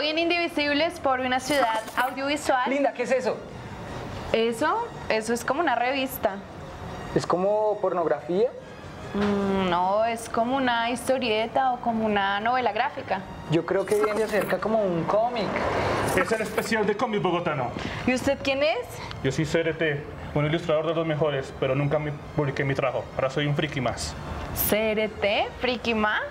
Hoy en Indivisibles por una ciudad audiovisual. Linda, ¿qué es eso? Eso es como una revista. ¿Es como pornografía? No, es como una historieta o como una novela gráfica. Yo creo que viene de cerca como un cómic. Es el especial de cómic bogotano. ¿Y usted quién es? Yo soy CRT, un ilustrador de los mejores, pero nunca me publiqué mi trabajo. Ahora soy un friki más. ¿CRT? ¿Friki más?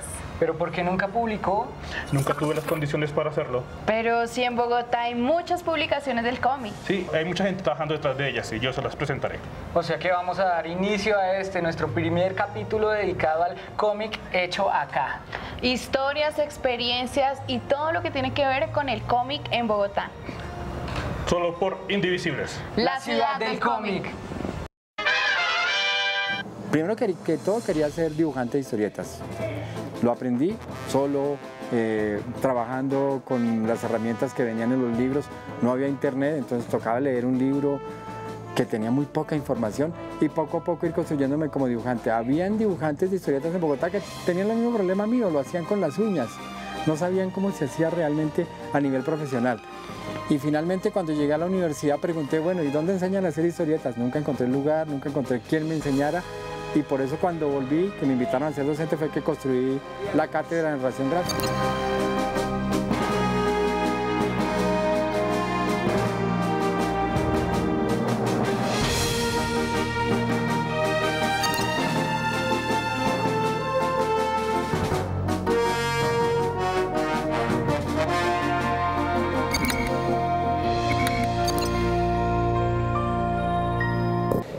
¿Pero por qué nunca publicó? Nunca tuve las condiciones para hacerlo. Pero sí, en Bogotá hay muchas publicaciones del cómic. Sí, hay mucha gente trabajando detrás de ellas y yo se las presentaré. O sea que vamos a dar inicio a nuestro primer capítulo dedicado al cómic hecho acá. Historias, experiencias y todo lo que tiene que ver con el cómic en Bogotá. Solo por Indivisibles. La ciudad del cómic. Primero que todo quería ser dibujante de historietas. Lo aprendí solo, trabajando con las herramientas que venían en los libros. No había internet, entonces tocaba leer un libro que tenía muy poca información y poco a poco ir construyéndome como dibujante. Habían dibujantes de historietas en Bogotá que tenían el mismo problema mío, lo hacían con las uñas. No sabían cómo se hacía realmente a nivel profesional. Y finalmente cuando llegué a la universidad pregunté, bueno, ¿y dónde enseñan a hacer historietas? Nunca encontré el lugar, nunca encontré quien me enseñara. Y por eso cuando volví, que me invitaron a ser docente, fue que construí la cátedra de narración gráfica.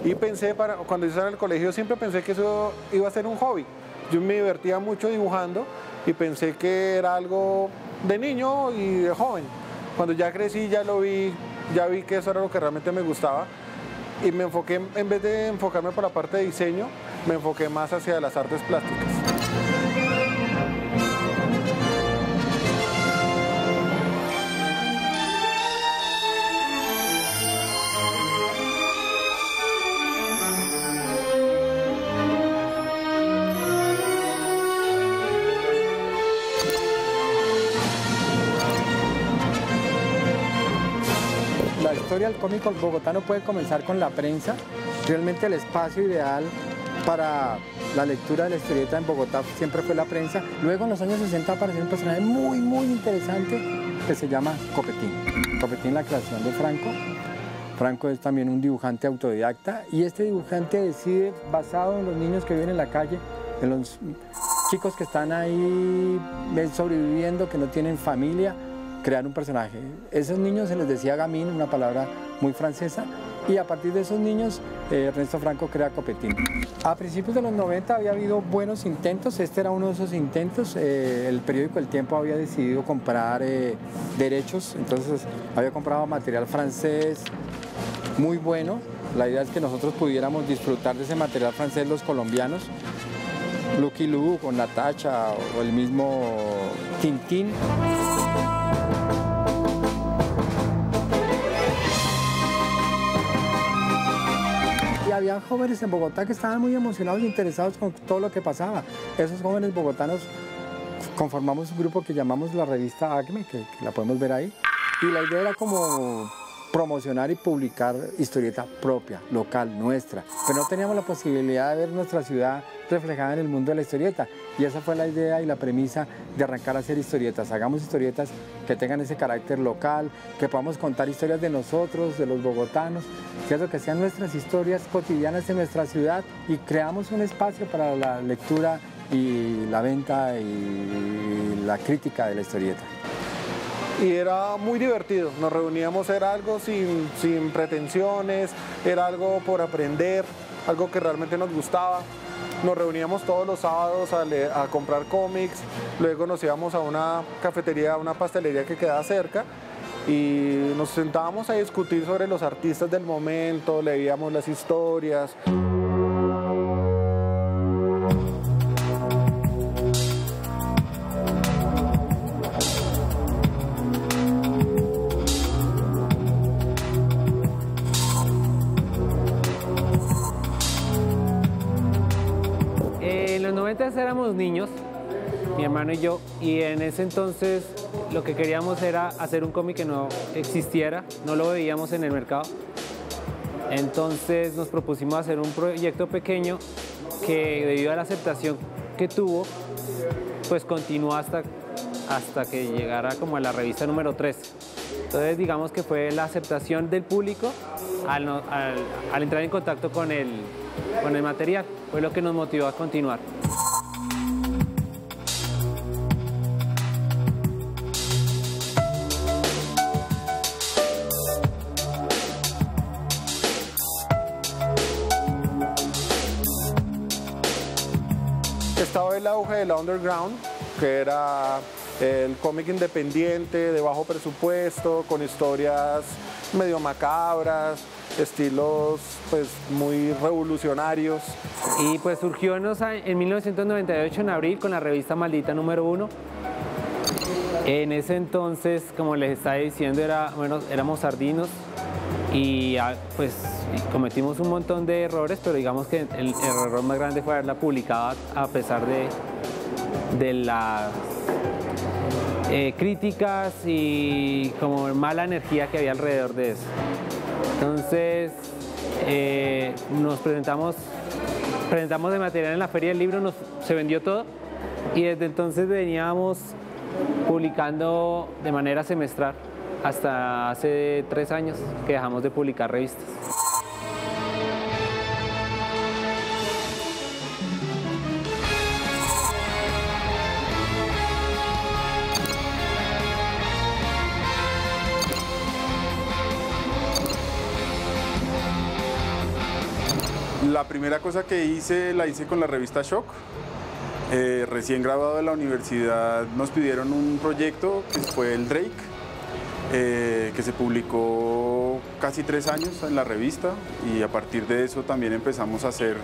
Y pensé, cuando yo estaba en el colegio, siempre pensé que eso iba a ser un hobby. Yo me divertía mucho dibujando y pensé que era algo de niño y de joven. Cuando ya crecí, ya vi que eso era lo que realmente me gustaba y me enfoqué, en vez de enfocarme por la parte de diseño, me enfoqué más hacia las artes plásticas. La historia del cómic bogotano puede comenzar con la prensa. Realmente el espacio ideal para la lectura de la historieta en Bogotá siempre fue la prensa. Luego en los años 60 apareció un personaje muy interesante que se llama Copetín. Copetín, la creación de Franco. Franco es también un dibujante autodidacta y este dibujante decide, basado en los niños que viven en la calle, en los chicos que están ahí sobreviviendo, que no tienen familia, crear un personaje. Esos niños se les decía gamín, una palabra muy francesa, y a partir de esos niños Ernesto Franco crea Copetín. A principios de los 90 había habido buenos intentos, este era uno de esos intentos. El periódico El Tiempo había decidido comprar derechos, entonces había comprado material francés muy bueno. La idea es que nosotros pudiéramos disfrutar de ese material francés los colombianos. Lucky Luke o Natacha o el mismo Tintín. Y había jóvenes en Bogotá que estaban muy emocionados e interesados con todo lo que pasaba. Esos jóvenes bogotanos conformamos un grupo que llamamos la revista ACME, que la podemos ver ahí. Y la idea era como promocionar y publicar historieta propia, local, nuestra. Pero no teníamos la posibilidad de ver nuestra ciudad reflejada en el mundo de la historieta. Y esa fue la idea y la premisa de arrancar a hacer historietas. Hagamos historietas que tengan ese carácter local, que podamos contar historias de nosotros, de los bogotanos, ¿cierto? Que sean nuestras historias cotidianas en nuestra ciudad y creamos un espacio para la lectura y la venta y la crítica de la historieta. Y era muy divertido, nos reuníamos, era algo sin pretensiones, era algo por aprender, algo que realmente nos gustaba. Nos reuníamos todos los sábados a comprar cómics, luego nos íbamos a una cafetería, a una pastelería que quedaba cerca y nos sentábamos a discutir sobre los artistas del momento, leíamos las historias. En los 90 éramos niños mi hermano y yo, y en ese entonces lo que queríamos era hacer un cómic que no existiera, no lo veíamos en el mercado. Entonces nos propusimos hacer un proyecto pequeño que, debido a la aceptación que tuvo, pues continuó hasta que llegara como a la revista número 13. Entonces digamos que fue la aceptación del público al entrar en contacto con el material, fue lo que nos motivó a continuar. Estaba el auge de la underground, que era el cómic independiente, de bajo presupuesto, con historias medio macabras, estilos pues muy revolucionarios. Y pues surgió en 1998, en abril, con la revista Maldita número 1. En ese entonces, como les estaba diciendo, éramos sardinos y pues cometimos un montón de errores, pero digamos que el error más grande fue haberla publicado a pesar de las críticas y como mala energía que había alrededor de eso. Entonces nos presentamos el material en la Feria del Libro, se vendió todo y desde entonces veníamos publicando de manera semestral hasta hace 3 años que dejamos de publicar revistas. La primera cosa que hice, la hice con la revista Shock. Recién graduado de la universidad nos pidieron un proyecto que fue el Drake, que se publicó casi 3 años en la revista y a partir de eso también empezamos a hacer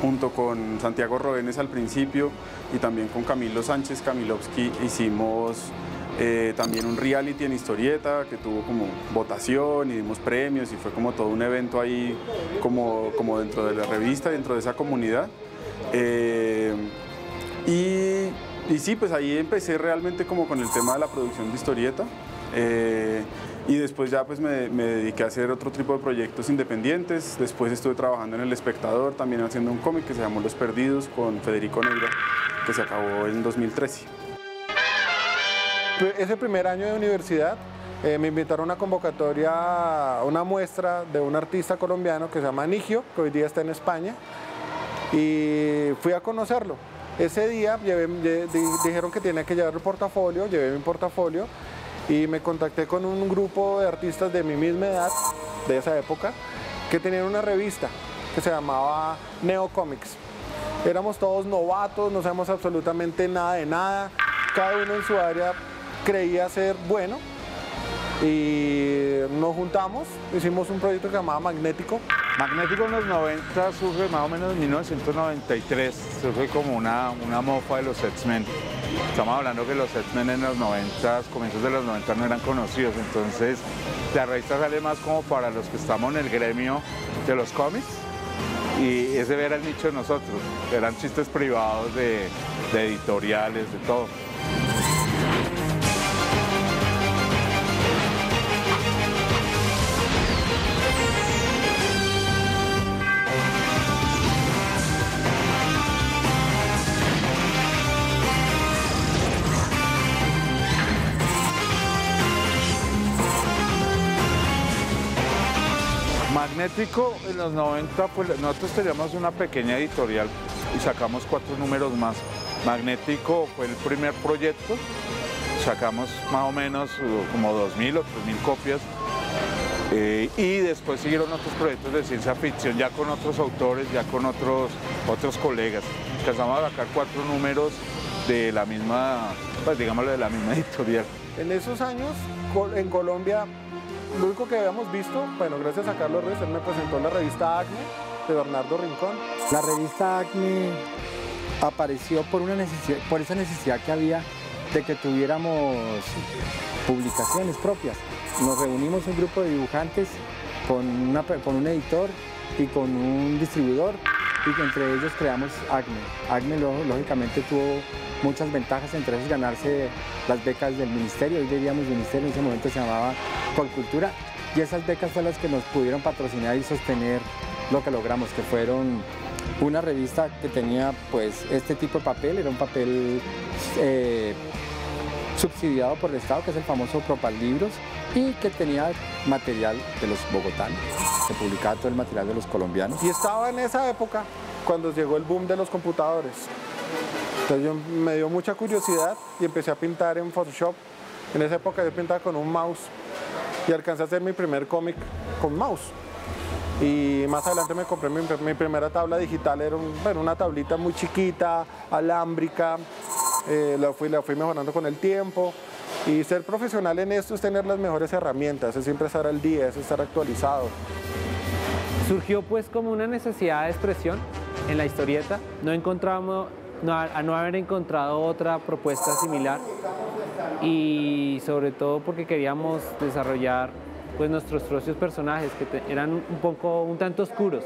junto con Santiago Roenes al principio y también con Camilo Sánchez Kamilovsky hicimos también un reality en historieta que tuvo como votación y dimos premios y fue como todo un evento ahí como dentro de la revista, dentro de esa comunidad. Y sí, pues ahí empecé realmente como con el tema de la producción de historieta y después ya pues me dediqué a hacer otro tipo de proyectos independientes. Después estuve trabajando en El Espectador, también haciendo un cómic que se llamó Los Perdidos con Federico Neira, que se acabó en 2013. Ese primer año de universidad me invitaron a una convocatoria, a una muestra de un artista colombiano que se llama Nigio, que hoy día está en España, y fui a conocerlo. Ese día dijeron que tenía que llevar el portafolio, llevé mi portafolio y me contacté con un grupo de artistas de mi misma edad, de esa época, que tenían una revista que se llamaba Neo Comics. Éramos todos novatos, no sabemos absolutamente nada de nada, cada uno en su área creía ser bueno y nos juntamos, hicimos un proyecto que se llamaba Magnético. Magnético en los 90 surge más o menos en 1993, surge como una mofa de los X-Men. Estamos hablando que los X-Men en los 90, comienzos de los 90 no eran conocidos, entonces la revista sale más como para los que estamos en el gremio de los cómics y ese era el nicho de nosotros, eran chistes privados de editoriales, de todo. Magnético en los 90, pues nosotros teníamos una pequeña editorial y sacamos 4 números más. Magnético fue el primer proyecto, sacamos más o menos como 2.000 o 3.000 copias y después siguieron otros proyectos de ciencia ficción ya con otros autores, ya con otros colegas. Empezamos a sacar 4 números de la misma, pues digámoslo, de la misma editorial. En esos años en Colombia lo único que habíamos visto, bueno, gracias a Carlos Ruiz, él me presentó la revista Acme de Bernardo Rincón. La revista Acme apareció por esa necesidad que había de que tuviéramos publicaciones propias. Nos reunimos un grupo de dibujantes con un editor y con un distribuidor y entre ellos creamos ACME. ACME lógicamente tuvo muchas ventajas, entre ellos ganarse las becas del ministerio, hoy diríamos ministerio, en ese momento se llamaba Colcultura, y esas becas fueron las que nos pudieron patrocinar y sostener lo que logramos, que fueron una revista que tenía pues este tipo de papel, era un papel subsidiado por el Estado, que es el famoso Propal Libros, y que tenía material de los bogotanos, se publicaba todo el material de los colombianos. Y estaba en esa época cuando llegó el boom de los computadores. Entonces me dio mucha curiosidad y empecé a pintar en Photoshop. En esa época yo pintaba con un mouse y alcancé a hacer mi primer cómic con mouse. Y más adelante me compré mi primera tabla digital, era una tablita muy chiquita, alámbrica, la fui mejorando con el tiempo. Y ser profesional en esto es tener las mejores herramientas, es siempre estar al día, es estar actualizado. Surgió pues como una necesidad de expresión en la historieta, a no haber encontrado otra propuesta similar y sobre todo porque queríamos desarrollar pues nuestros propios personajes que eran un tanto oscuros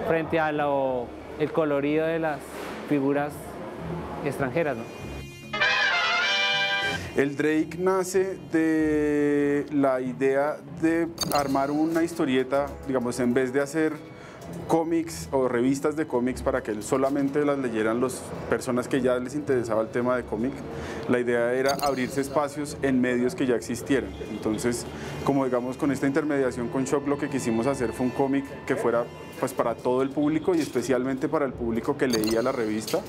frente a el colorido de las figuras extranjeras, ¿no? El Drake nace de la idea de armar una historieta, digamos, en vez de hacer cómics o revistas de cómics para que solamente las leyeran las personas que ya les interesaba el tema de cómic. La idea era abrirse espacios en medios que ya existieran. Entonces, como digamos con esta intermediación con Shock, lo que quisimos hacer fue un cómic que fuera pues para todo el público y especialmente para el público que leía la revista.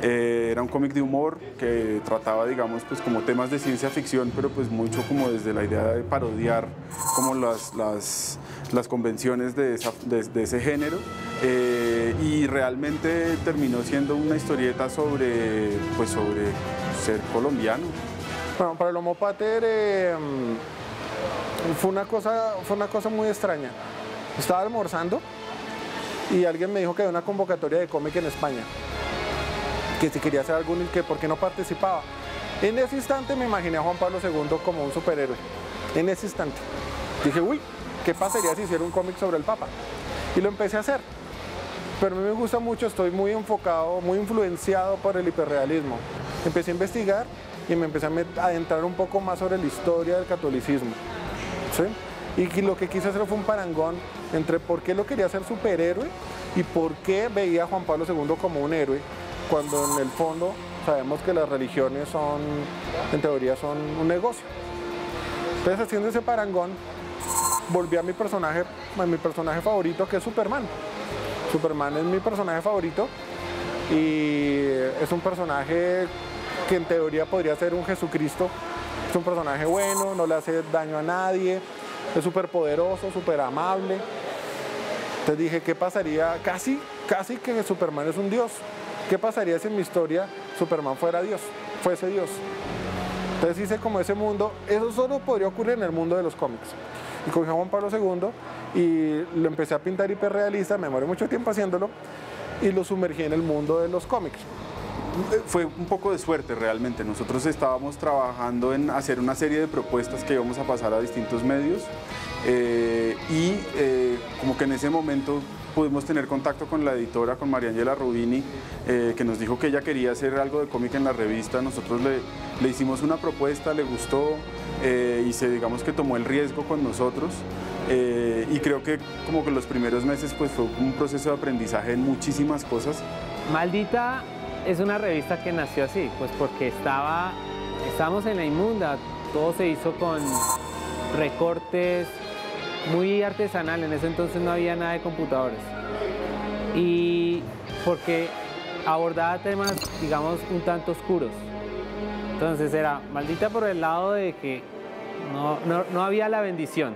Era un cómic de humor que trataba, digamos, pues como temas de ciencia ficción, pero pues mucho como desde la idea de parodiar como las convenciones de ese género, y realmente terminó siendo una historieta sobre ser colombiano. Bueno, para el Homo Pater fue una cosa muy extraña. Estaba almorzando y alguien me dijo que había una convocatoria de cómic en España, que si quería hacer algún, que por qué no participaba. En ese instante me imaginé a Juan Pablo II como un superhéroe. En ese instante dije, uy, ¿qué pasaría si hiciera un cómic sobre el Papa? Y lo empecé a hacer. Pero a mí me gusta mucho, estoy muy enfocado, muy influenciado por el hiperrealismo. Empecé a investigar y me empecé a adentrar un poco más sobre la historia del catolicismo, ¿sí? Y lo que quise hacer fue un parangón entre por qué lo quería hacer superhéroe y por qué veía a Juan Pablo II como un héroe, cuando en el fondo sabemos que las religiones en teoría son un negocio. Entonces, haciendo ese parangón, volví a mi personaje favorito, que es Superman. Superman es mi personaje favorito y es un personaje que en teoría podría ser un Jesucristo. Es un personaje bueno, no le hace daño a nadie, es súper poderoso, súper amable. Entonces dije, ¿qué pasaría? Casi que Superman es un dios. ¿Qué pasaría si en mi historia Superman fuese Dios? Entonces hice como ese mundo, eso solo podría ocurrir en el mundo de los cómics. Y cogí a Juan Pablo II y lo empecé a pintar hiperrealista, me demoré mucho tiempo haciéndolo, y lo sumergí en el mundo de los cómics. Fue un poco de suerte realmente. Nosotros estábamos trabajando en hacer una serie de propuestas que íbamos a pasar a distintos medios, como que en ese momento pudimos tener contacto con la editora, con María Ángela Rubini, que nos dijo que ella quería hacer algo de cómic en la revista. Nosotros le hicimos una propuesta, le gustó, y digamos que tomó el riesgo con nosotros, y creo que como que los primeros meses pues fue un proceso de aprendizaje en muchísimas cosas. Maldita es una revista que nació así, pues porque estábamos en la inmunda, todo se hizo con recortes muy artesanal, en ese entonces no había nada de computadores, y porque abordaba temas, digamos, un tanto oscuros. Entonces era Maldita por el lado de que no había la bendición.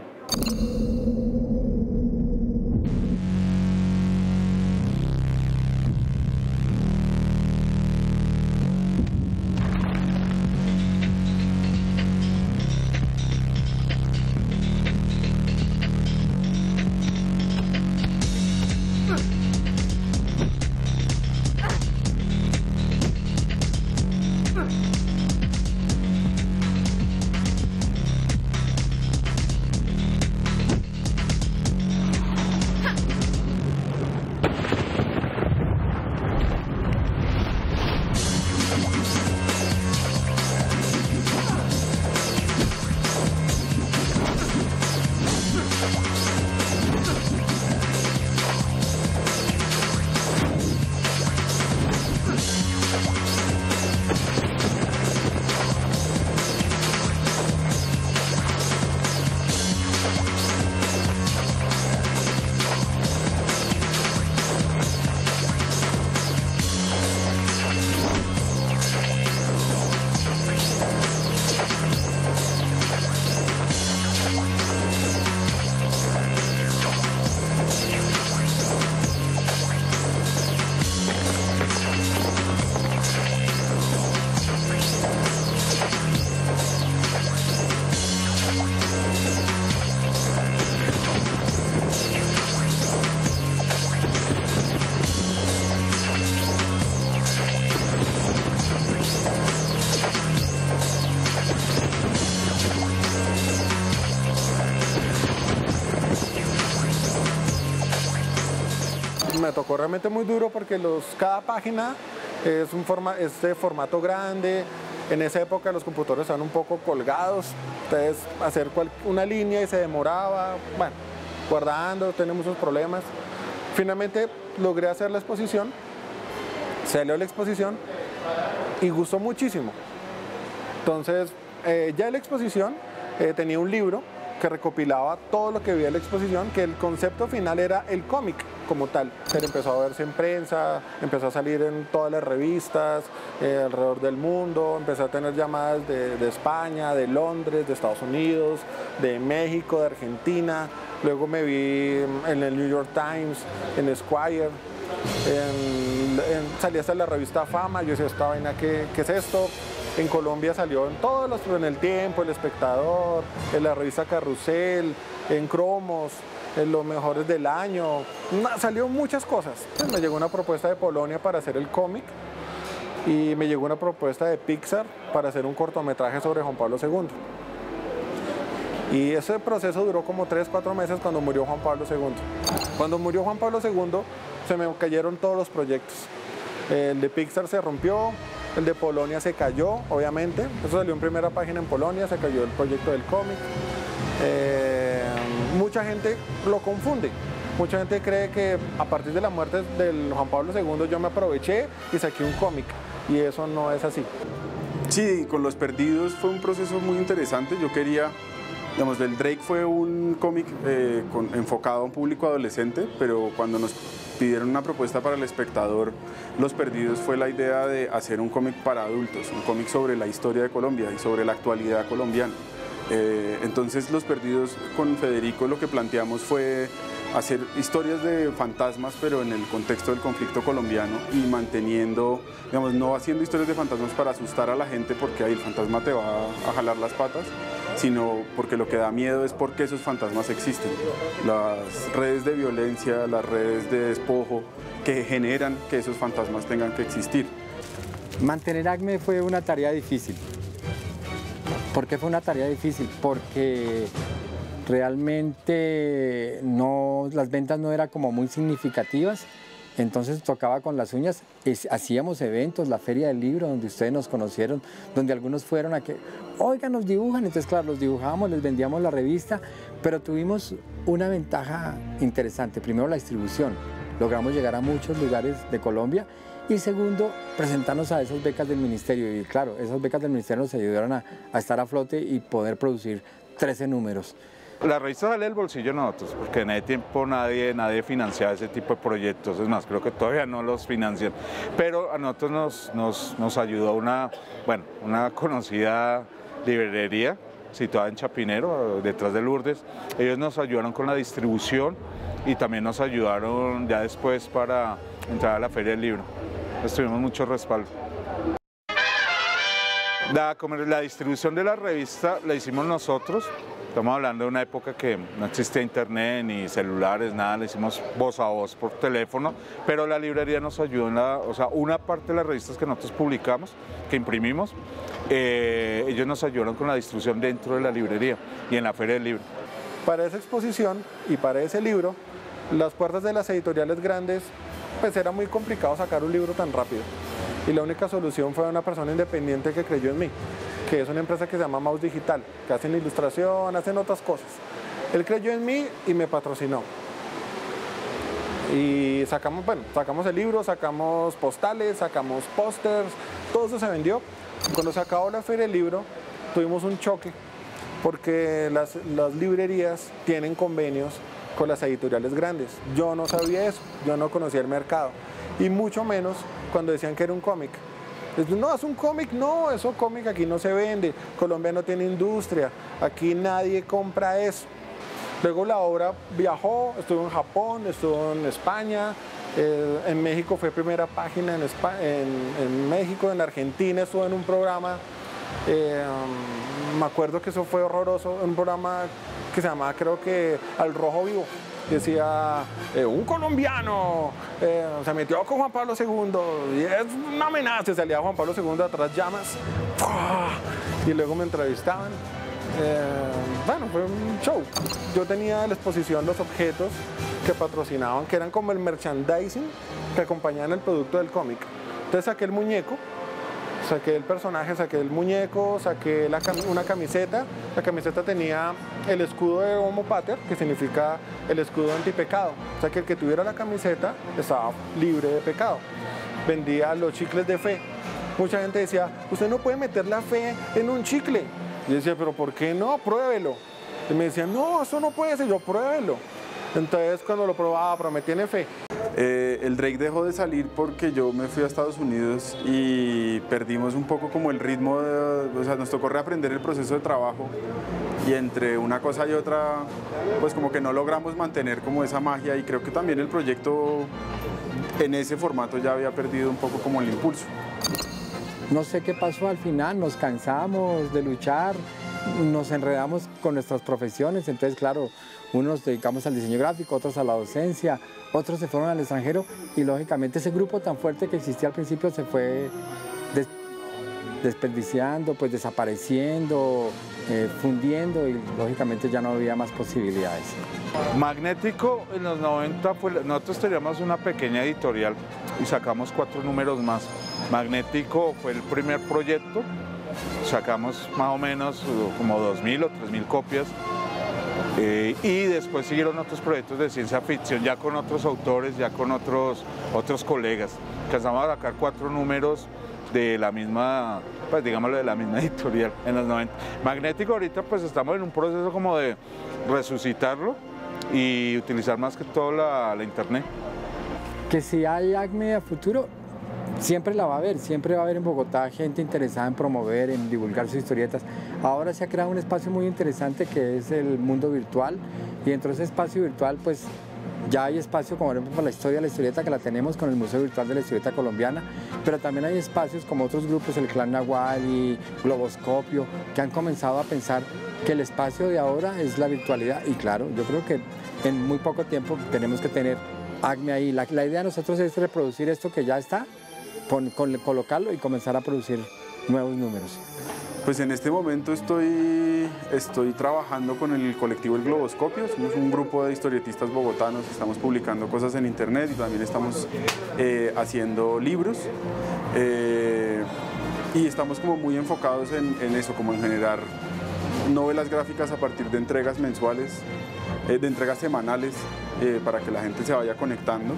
me tocó realmente muy duro porque cada página es de formato grande. En esa época los computadores estaban un poco colgados, entonces hacer una línea y se demoraba, bueno, guardando, tenemos muchos problemas. Finalmente logré hacer la exposición, salió la exposición y gustó muchísimo. Entonces, ya en la exposición tenía un libro que recopilaba todo lo que veía en la exposición, que el concepto final era el cómic como tal. Pero empezó a verse en prensa, empezó a salir en todas las revistas alrededor del mundo, empezó a tener llamadas de España, de Londres, de Estados Unidos, de México, de Argentina. Luego me vi en el New York Times, en Esquire, salí hasta la revista Fama. Yo decía, ¿esta vaina qué es esto? En Colombia salió en El Tiempo, El Espectador, en la revista Carrusel, en Cromos, en Los Mejores del Año. Salió muchas cosas. Pues me llegó una propuesta de Polonia para hacer el cómic y me llegó una propuesta de Pixar para hacer un cortometraje sobre Juan Pablo II. Y ese proceso duró como 3-4 meses cuando murió Juan Pablo II. Cuando murió Juan Pablo II se me cayeron todos los proyectos. El de Pixar se rompió, el de Polonia se cayó, obviamente. Eso salió en primera página en Polonia, se cayó el proyecto del cómic. Mucha gente lo confunde. Mucha gente cree que a partir de la muerte del Juan Pablo II yo me aproveché y saqué un cómic. Y eso no es así. Sí, con Los Perdidos fue un proceso muy interesante. Yo quería, digamos, del Drake fue un cómic enfocado a un público adolescente, pero cuando nos pidieron una propuesta para El Espectador, Los Perdidos fue la idea de hacer un cómic para adultos, un cómic sobre la historia de Colombia y sobre la actualidad colombiana. Entonces Los Perdidos con Federico lo que planteamos fue hacer historias de fantasmas, pero en el contexto del conflicto colombiano y manteniendo, digamos, no haciendo historias de fantasmas para asustar a la gente porque ahí el fantasma te va a jalar las patas, sino porque lo que da miedo es porque esos fantasmas existen. Las redes de violencia, las redes de despojo que generan que esos fantasmas tengan que existir. Mantener ACME fue una tarea difícil. ¿Por qué fue una tarea difícil? Porque realmente las ventas no eran como muy significativas, entonces tocaba con las uñas. Hacíamos eventos, la Feria del Libro, donde ustedes nos conocieron, donde algunos fueron a que, oiga, nos dibujan, entonces claro, los dibujábamos, les vendíamos la revista, pero tuvimos una ventaja interesante. Primero, la distribución, logramos llegar a muchos lugares de Colombia, y segundo, presentarnos a esas becas del ministerio, y claro, esas becas del ministerio nos ayudaron a estar a flote y poder producir 13 números. La revista sale del bolsillo de nosotros, porque en ese tiempo nadie financiaba ese tipo de proyectos, es más, creo que todavía no los financian, pero a nosotros nos ayudó una conocida librería situada en Chapinero, detrás de Lourdes. Ellos nos ayudaron con la distribución y también nos ayudaron ya después para entrar a la Feria del Libro. Tuvimos mucho respaldo. La distribución de la revista la hicimos nosotros. Estamos hablando de una época que no existía internet ni celulares, nada, le hicimos voz a voz por teléfono, pero la librería nos ayudó una parte de las revistas que nosotros publicamos, que imprimimos, ellos nos ayudaron con la distribución dentro de la librería y en la Feria del Libro. Para esa exposición y para ese libro, las puertas de las editoriales grandes, pues era muy complicado sacar un libro tan rápido. Y la única solución fue una persona independiente que creyó en mí, que es una empresa que se llama Mouse Digital, que hacen ilustración, hacen otras cosas. Él creyó en mí y me patrocinó. Y sacamos el libro, sacamos postales, sacamos pósters, todo eso se vendió. Cuando se acabó la Feria del Libro, tuvimos un choque, porque las librerías tienen convenios con las editoriales grandes. Yo no sabía eso, yo no conocía el mercado, y mucho menos cuando decían que era un cómic. No, es un cómic, no, eso cómic aquí no se vende, Colombia no tiene industria, aquí nadie compra eso. Luego la obra viajó, estuvo en Japón, estuvo en España, en México fue primera página en México, en Argentina estuvo en un programa, me acuerdo que eso fue horroroso, un programa que se llamaba, creo que Al Rojo Vivo. Decía, un colombiano se metió con Juan Pablo II y es una amenaza. Salía Juan Pablo II atrás, llamas, y luego me entrevistaban Bueno, fue un show. Yo tenía a la exposición los objetos que patrocinaban, que eran como el merchandising que acompañaban el producto del cómic. Entonces saqué el muñeco, saqué el personaje, saqué el muñeco, saqué una camiseta. La camiseta tenía el escudo de Homo Pater, que significa el escudo antipecado. O sea que el que tuviera la camiseta estaba libre de pecado. Vendía los chicles de fe. Mucha gente decía, usted no puede meter la fe en un chicle. Y yo decía, pero ¿por qué no? Pruébelo. Y me decían, no, eso no puede ser. Yo, pruébelo. Entonces cuando lo probaba, pero me tiene fe. El Drake dejó de salir porque yo me fui a Estados Unidos y perdimos un poco como el ritmo, o sea, nos tocó reaprender el proceso de trabajo y entre una cosa y otra, pues como que no logramos mantener como esa magia y creo que también el proyecto en ese formato ya había perdido un poco como el impulso. No sé qué pasó al final, nos cansamos de luchar, nos enredamos con nuestras profesiones, entonces claro, unos nos dedicamos al diseño gráfico, otros a la docencia, otros se fueron al extranjero y lógicamente ese grupo tan fuerte que existía al principio se fue desperdiciando, pues desapareciendo, fundiendo y lógicamente ya no había más posibilidades. Magnético en los 90, pues, nosotros teníamos una pequeña editorial y sacamos 4 números más. Magnético fue el primer proyecto, sacamos más o menos como 2.000 o 3.000 copias. Y después siguieron otros proyectos de ciencia ficción, ya con otros autores, ya con otros colegas. Alcanzamos a sacar 4 números de la misma, pues digámoslo, de la misma editorial en los 90. Magnético ahorita pues estamos en un proceso como de resucitarlo y utilizar más que todo la internet. Que si hay ACME a futuro, siempre la va a haber, siempre va a haber en Bogotá gente interesada en promover, en divulgar sus historietas. Ahora se ha creado un espacio muy interesante que es el mundo virtual y dentro de ese espacio virtual pues ya hay espacio como por ejemplo para la historia de la historieta que la tenemos con el Museo Virtual de la Historieta Colombiana, pero también hay espacios como otros grupos, el Clan Nahual y Globoscopio, que han comenzado a pensar que el espacio de ahora es la virtualidad y claro, yo creo que en muy poco tiempo tenemos que tener ACME ahí. La idea de nosotros es reproducir esto que ya está, colocarlo y comenzar a producir nuevos números. Pues en este momento estoy trabajando con el colectivo El Globoscopio, somos un grupo de historietistas bogotanos, estamos publicando cosas en internet y también estamos haciendo libros y estamos como muy enfocados en eso, como en generar novelas gráficas a partir de entregas mensuales, de entregas semanales, para que la gente se vaya conectando.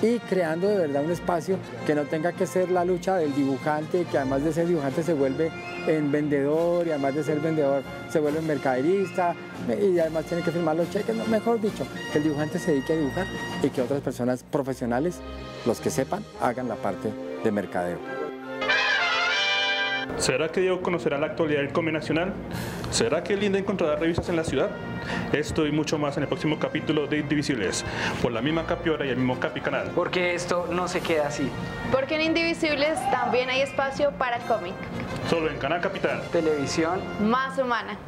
Y creando de verdad un espacio que no tenga que ser la lucha del dibujante, que además de ser dibujante se vuelve en vendedor y además de ser vendedor se vuelve en mercaderista y además tiene que firmar los cheques, no, mejor dicho, que el dibujante se dedique a dibujar y que otras personas profesionales, los que sepan, hagan la parte de mercadeo. ¿Será que Diego conocerá la actualidad del cómic nacional? ¿Será que Linda encontrará revistas en la ciudad? Esto y mucho más en el próximo capítulo de Indivisibles, por la misma Capiora y el mismo Capi Canal. Porque esto no se queda así. Porque en Indivisibles también hay espacio para el cómic. Solo en Canal Capital. Televisión más humana.